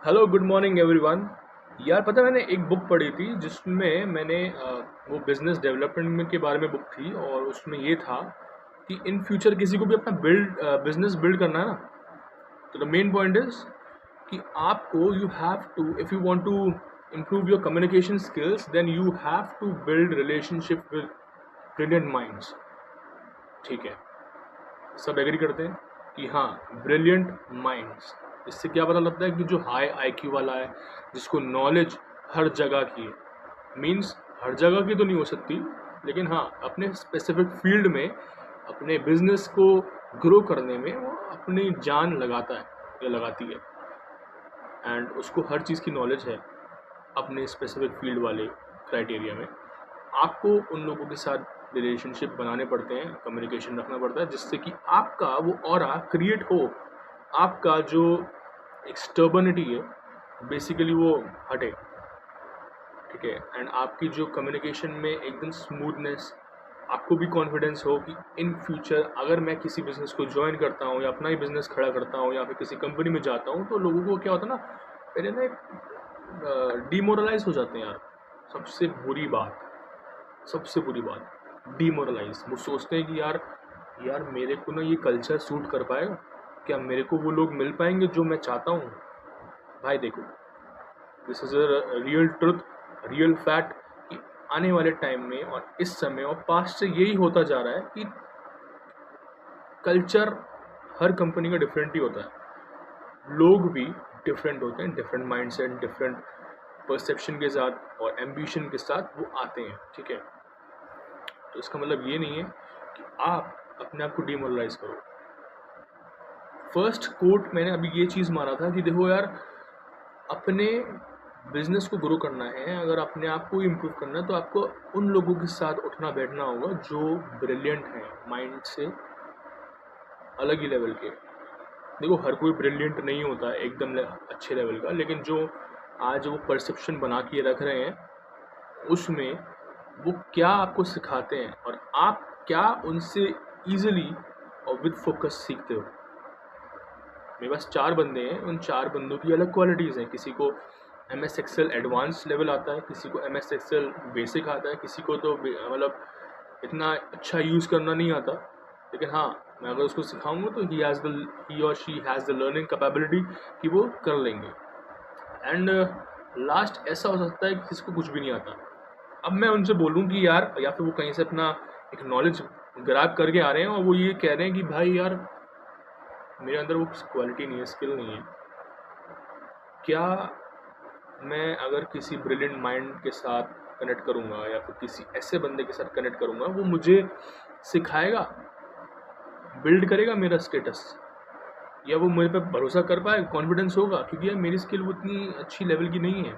Hello good morning everyone. यार पता है मैंने एक बुक पढ़ी थी जिसमें मैंने वो बिजनेस डेवलपमेंट के बारे में बुक थी और उसमें ये था कि इन फ्यूचर किसी को भी अपना बिजनेस बिल्ड करना है ना, तो द मेन पॉइंट इज कि आपको you have to if you want to improve your communication skills then you have to build relationship with brilliant minds। ठीक है, सब एग्री करते हैं कि हाँ, ब्रिलियंट माइंड्स। इससे क्या पता लगता है कि जो हाई आईक्यू वाला है, जिसको नॉलेज हर जगह की है, मीन्स हर जगह की तो नहीं हो सकती, लेकिन हाँ अपने स्पेसिफिक फील्ड में अपने बिजनेस को ग्रो करने में वो अपनी जान लगाता है या लगाती है, एंड उसको हर चीज़ की नॉलेज है अपने स्पेसिफिक फील्ड वाले क्राइटेरिया में। आपको उन लोगों के साथ रिलेशनशिप बनाने पड़ते हैं, कम्युनिकेशन रखना पड़ता है, जिससे कि आपका वो ऑरा क्रिएट हो, आपका जो एक स्टर्बनिटी है बेसिकली वो हटे। ठीक है, एंड आपकी जो कम्युनिकेशन में एकदम स्मूथनेस, आपको भी कॉन्फिडेंस हो कि इन फ्यूचर अगर मैं किसी बिजनेस को ज्वाइन करता हूँ या अपना ही बिजनेस खड़ा करता हूँ या फिर किसी कंपनी में जाता हूँ, तो लोगों को क्या होता है ना, पहले ना एक डिमोरलाइज हो जाते हैं यार। सबसे बुरी बात, सबसे बुरी बात डीमोरलाइज। वो सोचते हैं कि यार यार मेरे को ना ये कल्चर सूट कर पाएगा क्या, मेरे को वो लोग मिल पाएंगे जो मैं चाहता हूँ। भाई देखो, this is a real truth, real fact कि आने वाले टाइम में और इस समय और पास्ट से यही होता जा रहा है कि कल्चर हर कंपनी का डिफरेंट ही होता है, लोग भी डिफरेंट होते हैं, डिफरेंट माइंडसेट, डिफरेंट परसेप्शन के साथ और एम्बिशन के साथ वो आते हैं। ठीक है, तो इसका मतलब ये नहीं है कि आप अपने आप को डिमोरलाइज करो। फर्स्ट कोट मैंने अभी ये चीज़ मारा था कि देखो यार, अपने बिजनेस को ग्रो करना है, अगर अपने आप को इम्प्रूव करना है, तो आपको उन लोगों के साथ उठना बैठना होगा जो ब्रिलियंट हैं, माइंड से अलग ही लेवल के। देखो हर कोई ब्रिलियंट नहीं होता एकदम अच्छे लेवल का, लेकिन जो आज वो परसेप्शन बना के रख रहे हैं उसमें वो क्या आपको सिखाते हैं और आप क्या उनसे ईजिली और विद फोकस सीखते हो। मेरे पास 4 बंदे हैं, उन 4 बंदों की अलग क्वालिटीज़ हैं। किसी को MS एक्सेल एडवांस लेवल आता है, किसी को MS एक्सेल बेसिक आता है, किसी को तो मतलब इतना अच्छा यूज़ करना नहीं आता, लेकिन हाँ मैं अगर उसको सिखाऊंगा तो ही और she has the learning capability कि वो कर लेंगे। एंड लास्ट ऐसा हो सकता है कि किसी को कुछ भी नहीं आता। अब मैं उनसे बोलूँ कि यार, या फिर वो कहीं से अपना एक नॉलेज ग्रैब करके आ रहे हैं और वो ये कह रहे हैं कि भाई यार मेरे अंदर वो क्वालिटी नहीं है, स्किल नहीं है, क्या मैं अगर किसी ब्रिलियंट माइंड के साथ कनेक्ट करूँगा या फिर किसी ऐसे बंदे के साथ कनेक्ट करूँगा, वो मुझे सिखाएगा, बिल्ड करेगा मेरा स्टेटस, या वो मेरे पे भरोसा कर पाएगा, कॉन्फिडेंस होगा, क्योंकि यार मेरी स्किल उतनी अच्छी लेवल की नहीं है।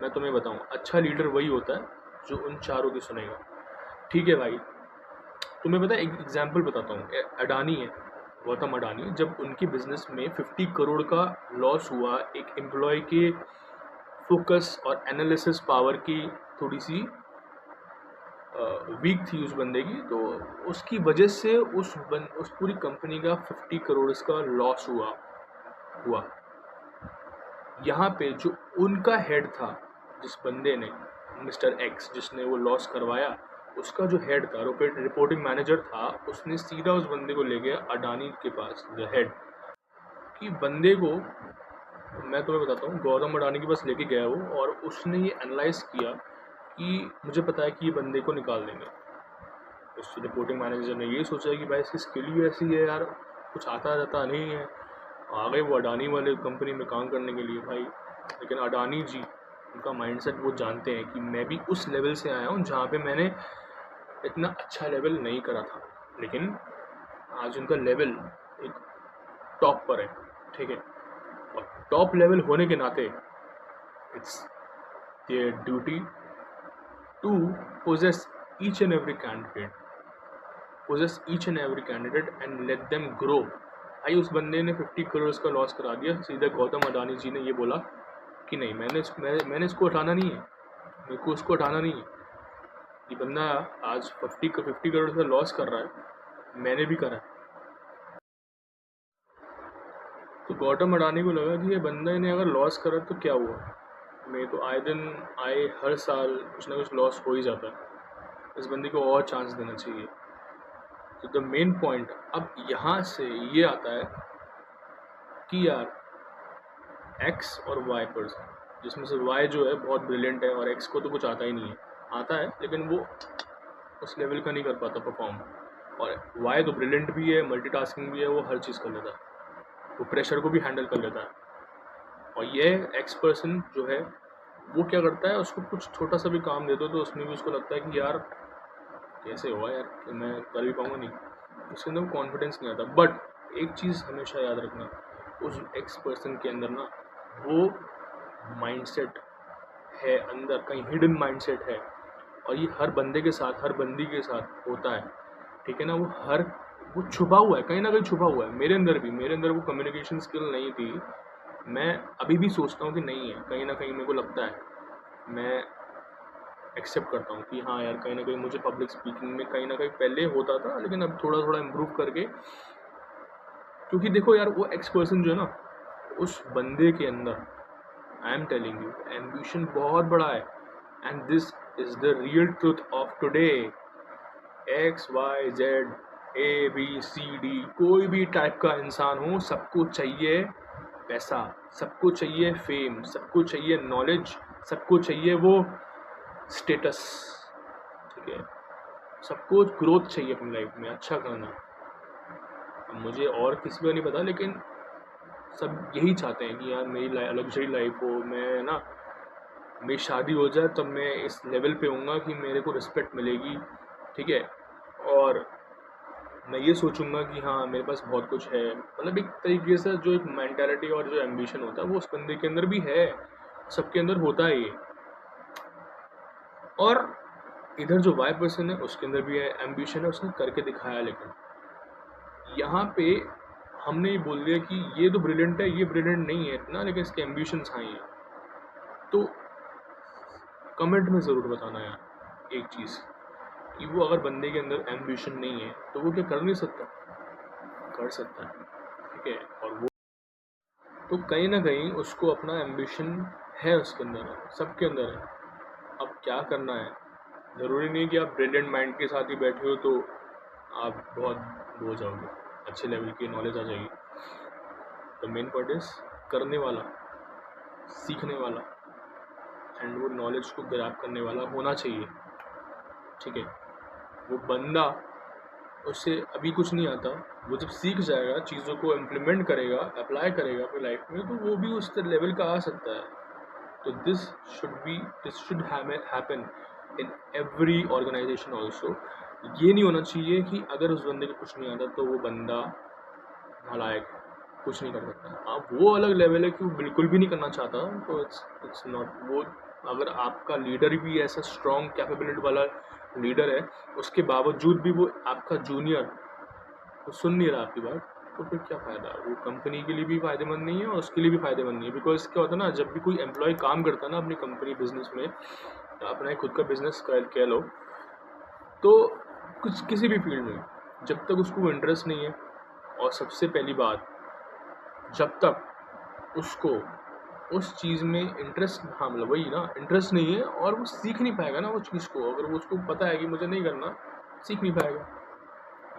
मैं तुम्हें बताऊँ, अच्छा लीडर वही होता है जो उन चारों की सुनेगा। ठीक है भाई, तुम्हें पता है एक एग्जाम्पल बताता हूँ। अडानी है, गौतम अडानी, जब उनके बिजनेस में 50 करोड़ का लॉस हुआ, एक एम्प्लॉय के फोकस और एनालिसिस पावर की थोड़ी सी वीक थी उस बंदे की, तो उसकी वजह से उस पूरी कंपनी का 50 करोड़ का लॉस हुआ। यहाँ पे जो उनका हेड था, जिस बंदे ने, मिस्टर एक्स, जिसने वो लॉस करवाया, उसका जो हेड था, रिपोर्टिंग मैनेजर था, उसने सीधा उस बंदे को ले गया अडानी के पास, द हेड, कि बंदे को, मैं तुम्हें बताता हूँ, गौतम अडानी के पास लेके गया वो, और उसने ये एनालाइज किया कि मुझे पता है कि ये बंदे को निकाल देंगे। उस रिपोर्टिंग मैनेजर ने ये सोचा कि भाई इसकी स्किल ही ऐसी है यार, कुछ आता जाता नहीं है, आ गए वो अडानी वाले कंपनी में काम करने के लिए भाई। लेकिन अडानी जी, उनका माइंडसेट वो जानते हैं कि मैं भी उस लेवल से आया हूँ जहाँ पे मैंने इतना अच्छा लेवल नहीं करा था, लेकिन आज उनका लेवल एक टॉप पर है। ठीक है, और टॉप लेवल होने के नाते it's their duty to possess each and every candidate and let them grow. भाई उस बंदे ने 50 करोड़ का लॉस करा दिया, सीधा गौतम अडानी जी ने ये बोला कि नहीं, मैंने इसको हटाना नहीं है, मेरे को उसको हटाना नहीं है। ये बंदा आज 50 करोड़ का लॉस कर रहा है, मैंने भी करा है। तो गौतम अडानी को लगा कि ये बंदे ने अगर लॉस करा तो क्या हुआ, मेरे को हर साल कुछ ना कुछ लॉस हो ही जाता है, इस बंदे को और चांस देना चाहिए। तो द मेन पॉइंट अब यहाँ से ये आता है कि यार एक्स और वाई पर्सन, जिसमें से वाई जो है बहुत ब्रिलियंट है और एक्स को तो कुछ आता ही नहीं है, आता है लेकिन वो उस लेवल का नहीं कर पाता परफॉर्म, और वाई तो ब्रिलियंट भी है, मल्टीटास्किंग भी है, वो हर चीज़ कर लेता है, वो प्रेशर को भी हैंडल कर लेता है। और ये एक्स पर्सन जो है वो क्या करता है, उसको कुछ छोटा सा भी काम दे दो तो उसमें भी उसको लगता है कि यार कैसे हुआ यार कि मैं कर भी पाऊँगा नहीं, उसके अंदर कॉन्फिडेंस नहीं आता। बट एक चीज़ हमेशा याद रखना, उस एक्स पर्सन के अंदर ना वो माइंडसेट है, अंदर कहीं हिडन माइंडसेट है, और ये हर बंदे के साथ, हर बंदी के साथ होता है, ठीक है ना। वो छुपा हुआ है, कहीं ना कहीं छुपा हुआ है। मेरे अंदर वो कम्युनिकेशन स्किल नहीं थी, मैं अभी भी सोचता हूँ कि नहीं है, कहीं ना कहीं मेरे को लगता है, मैं एक्सेप्ट करता हूँ कि हाँ यार कहीं ना कहीं मुझे पब्लिक स्पीकिंग में कहीं ना कहीं पहले होता था, लेकिन अब थोड़ा थोड़ा इम्प्रूव करके, क्योंकि देखो यार वो एक्स पर्सन जो है ना, उस बंदे के अंदर I am telling you ambition बहुत बड़ा है, and this is the real truth of today. X Y Z A B C D कोई भी टाइप का इंसान हो, सबको चाहिए पैसा, सबको चाहिए फेम, सबको चाहिए नॉलेज, सबको चाहिए वो स्टेटस, ठीक है, सबको ग्रोथ चाहिए अपनी लाइफ में, अच्छा करना। अब मुझे और किसी को नहीं पता, लेकिन सब यही चाहते हैं कि यार मेरी लग्जरी लाइफ हो, मैं ना मेरी शादी हो जाए तब मैं इस लेवल पे होऊंगा कि मेरे को रिस्पेक्ट मिलेगी, ठीक है, और मैं ये सोचूंगा कि हाँ मेरे पास बहुत कुछ है। मतलब एक तरीके से जो एक मेंटालिटी और जो एम्बिशन होता है वो उस बंदे के अंदर भी है, सबके अंदर होता है ये। और इधर जो वाई पर्सन है उसके अंदर भी है एम्बिशन है, उसने करके दिखाया। लेकिन यहाँ पे हमने ये बोल दिया कि ये तो ब्रिलियंट है, ये ब्रिलियंट नहीं है इतना, लेकिन इसके एम्बिशंस हाँ हैं। तो कमेंट में ज़रूर बताना यार एक चीज़, कि वो अगर बंदे के अंदर एम्बिशन नहीं है तो वो क्या कर नहीं सकता, कर सकता है, ठीक है। और वो तो कहीं ना कहीं उसको अपना एम्बिशन है, उसके अंदर है, सबके अंदर है। अब क्या करना है, ज़रूरी नहीं कि आप ब्रिलियंट माइंड के साथ ही बैठे हो तो आप बहुत वो हो जाओगे, अच्छे लेवल की नॉलेज आ जाएगी। द मेन पॉइंट इज करने वाला, सीखने वाला, एंड वो नॉलेज को ग्रैब करने वाला होना चाहिए, ठीक है। वो बंदा, उससे अभी कुछ नहीं आता, वो जब सीख जाएगा, चीज़ों को इम्प्लीमेंट करेगा, अप्लाई करेगा अपनी लाइफ में, तो वो भी उस लेवल का आ सकता है। तो this should happen in every organisation also. ये नहीं होना चाहिए कि अगर उस बंदे को कुछ नहीं आता तो वो बंदा नालायक है, कुछ नहीं कर सकता। हाँ वो अलग लेवल है कि वो बिल्कुल भी नहीं करना चाहता, तो इट्स नॉट वो। अगर आपका लीडर भी ऐसा स्ट्रॉन्ग कैपेबिलिटी वाला लीडर है, उसके बावजूद भी वो आपका जूनियर वो सुन नहीं रहा आपकी बात, तो फिर क्या फ़ायदा, वो कंपनी के लिए भी फ़ायदेमंद नहीं है और उसके लिए भी फ़ायदेमंद नहीं है। बिकॉज क्या होता है ना, जब भी कोई एम्प्लॉय काम करता है ना अपनी कंपनी बिजनेस में, अपना खुद का बिजनेस कह लो, तो कुछ किसी भी फील्ड में जब तक उसको इंटरेस्ट नहीं है, और सबसे पहली बात जब तक उसको उस चीज़ में इंटरेस्ट, हाँ मतलब वही ना, इंटरेस्ट नहीं है और वो सीख नहीं पाएगा ना वो चीज़ को, अगर वो उसको पता है कि मुझे नहीं करना, सीख नहीं पाएगा।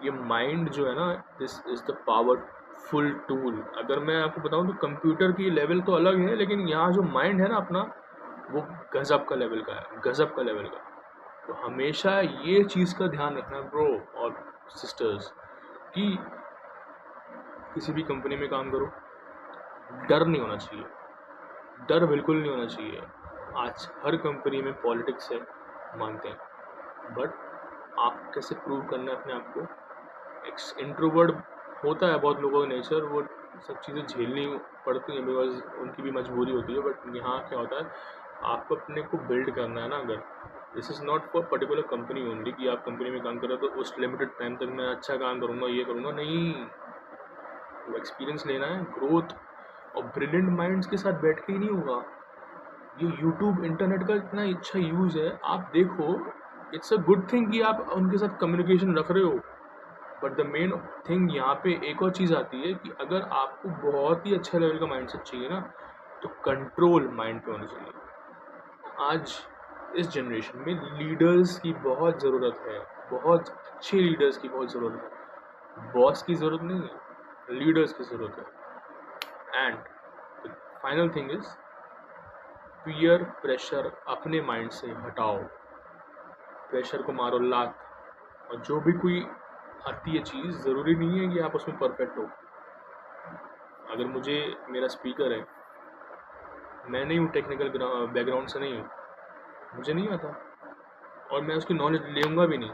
ये माइंड जो है ना, this is the powerful tool. अगर मैं आपको बताऊं तो कंप्यूटर की लेवल तो अलग है, लेकिन यहाँ जो माइंड है ना अपना, वो गज़ब का लेवल का है, गज़ब का लेवल का। तो हमेशा ये चीज़ का ध्यान रखना ब्रो और सिस्टर्स, कि किसी भी कंपनी में काम करो, डर नहीं होना चाहिए, डर बिल्कुल नहीं होना चाहिए। आज हर कंपनी में पॉलिटिक्स है, मानते हैं, बट आप कैसे प्रूव करना है अपने आप को। एक इंट्रोवर्ट होता है बहुत लोगों का नेचर, वो सब चीज़ें झेलनी पड़ती हैं बिकॉज उनकी भी मजबूरी होती है। बट यहाँ क्या होता है, आपको अपने को बिल्ड करना है ना। अगर this is not for particular company only, कि आप कंपनी में काम कर रहे हो तो उस लिमिटेड टाइम तक मैं अच्छा काम करूँगा, ये करूँगा, नहीं। वो एक्सपीरियंस लेना है, ग्रोथ। और ब्रिलियंट माइंड्स के साथ बैठ के ही नहीं होगा। ये यूट्यूब इंटरनेट का इतना अच्छा यूज़ है, आप देखो, इट्स अ गुड थिंग कि आप उनके साथ कम्युनिकेशन रख रहे हो, बट द मेन थिंग यहाँ पे एक और चीज़ आती है कि अगर आपको बहुत ही अच्छे लेवल का माइंडसेट चाहिए ना, तो कंट्रोल माइंड पे होना चाहिए। आज इस जनरेशन में लीडर्स की बहुत ज़रूरत है, बहुत अच्छे लीडर्स की बहुत ज़रूरत है। बॉस की ज़रूरत नहीं है, लीडर्स की ज़रूरत है। And the final thing is peer pressure अपने माइंड से हटाओ, प्रेशर को मारो लात। और जो भी कोई आती है चीज़, ज़रूरी नहीं है कि आप उसमें परफेक्ट हो। अगर मुझे मेरा स्पीकर है, मैं नहीं हूँ टेक्निकल बैकग्राउंड से नहीं हूँ, मुझे नहीं आता, और मैं उसकी नॉलेज लूँगा भी नहीं।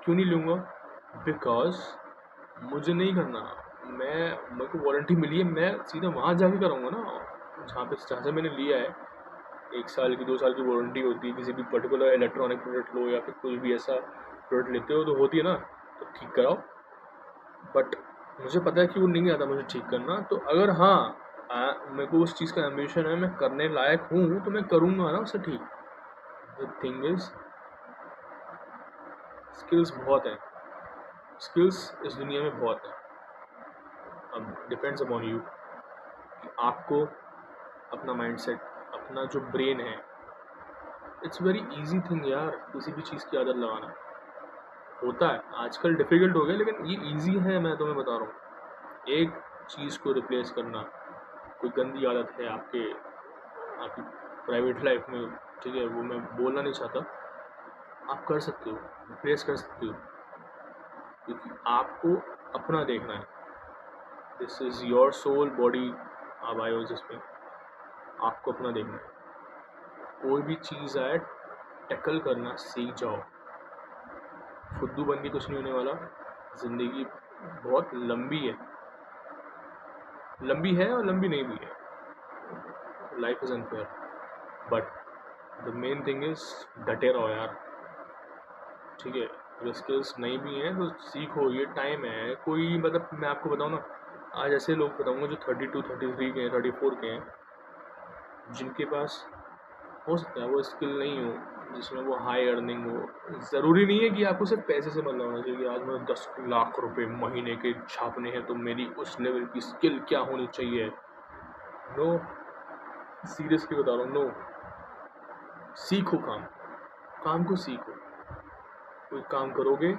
क्यों नहीं लूँगा? बिकॉज मुझे नहीं करना। मेरे को वारंटी मिली है, मैं सीधा वहाँ जाके करूँगा ना जहाँ से मैंने लिया है। 1 साल की 2 साल की वारंटी होती है, किसी भी पर्टिकुलर इलेक्ट्रॉनिक प्रोडक्ट लो या फिर कोई भी ऐसा प्रोडक्ट लेते हो तो होती है ना, तो ठीक कराओ। बट मुझे पता है कि वो नहीं आता मुझे ठीक करना। तो अगर हाँ मेरे को उस चीज़ का एम्बिशन है, मैं करने लायक हूँ, तो मैं करूँगा ना उसे ठीक। द थिंग इज स्किल्स बहुत हैं, स्किल्स इस दुनिया में बहुत हैं। अब डिपेंड्स अपॉन यू कि आपको अपना माइंडसेट, अपना जो ब्रेन है, इट्स वेरी इजी थिंग यार, किसी भी चीज़ की आदत लगाना होता है। आजकल डिफ़िकल्ट हो गया, लेकिन ये इजी है, मैं तुम्हें बता रहा हूँ। एक चीज़ को रिप्लेस करना, कोई गंदी आदत है आपकी प्राइवेट लाइफ में, ठीक है, वो मैं बोलना नहीं चाहता, आप कर सकते हो, रिप्लेस कर सकते हो, क्योंकि आपको अपना देखना है। This is your soul body, आप आए हो जिसमें, आपको अपना देखना है। कोई भी चीज़ आए, टैकल करना सीख जाओ। फुद्दू बन के कुछ नहीं होने वाला। ज़िंदगी बहुत लंबी है, लंबी है और लंबी नहीं भी है। Life is unfair, but the main thing is डटे रहो यार, ठीक है। अगर स्किल्स नहीं भी हैं तो सीखो, ये टाइम है। कोई मतलब मैं आपको बताऊँ ना, आज ऐसे लोग बताऊँगा जो 32, 33 के हैं, 34 के हैं, जिनके पास हो सकता है वो स्किल नहीं हो जिसमें वो हाई अर्निंग हो। ज़रूरी नहीं है कि आपको सिर्फ पैसे से मतलब होना चाहिए कि आज मुझे 10 लाख रुपए महीने के छापने हैं तो मेरी उस लेवल की स्किल क्या होनी चाहिए। नो, सीरियसली बता रहा हूँ, नो। सीखो काम, काम को सीखो। कोई काम करोगे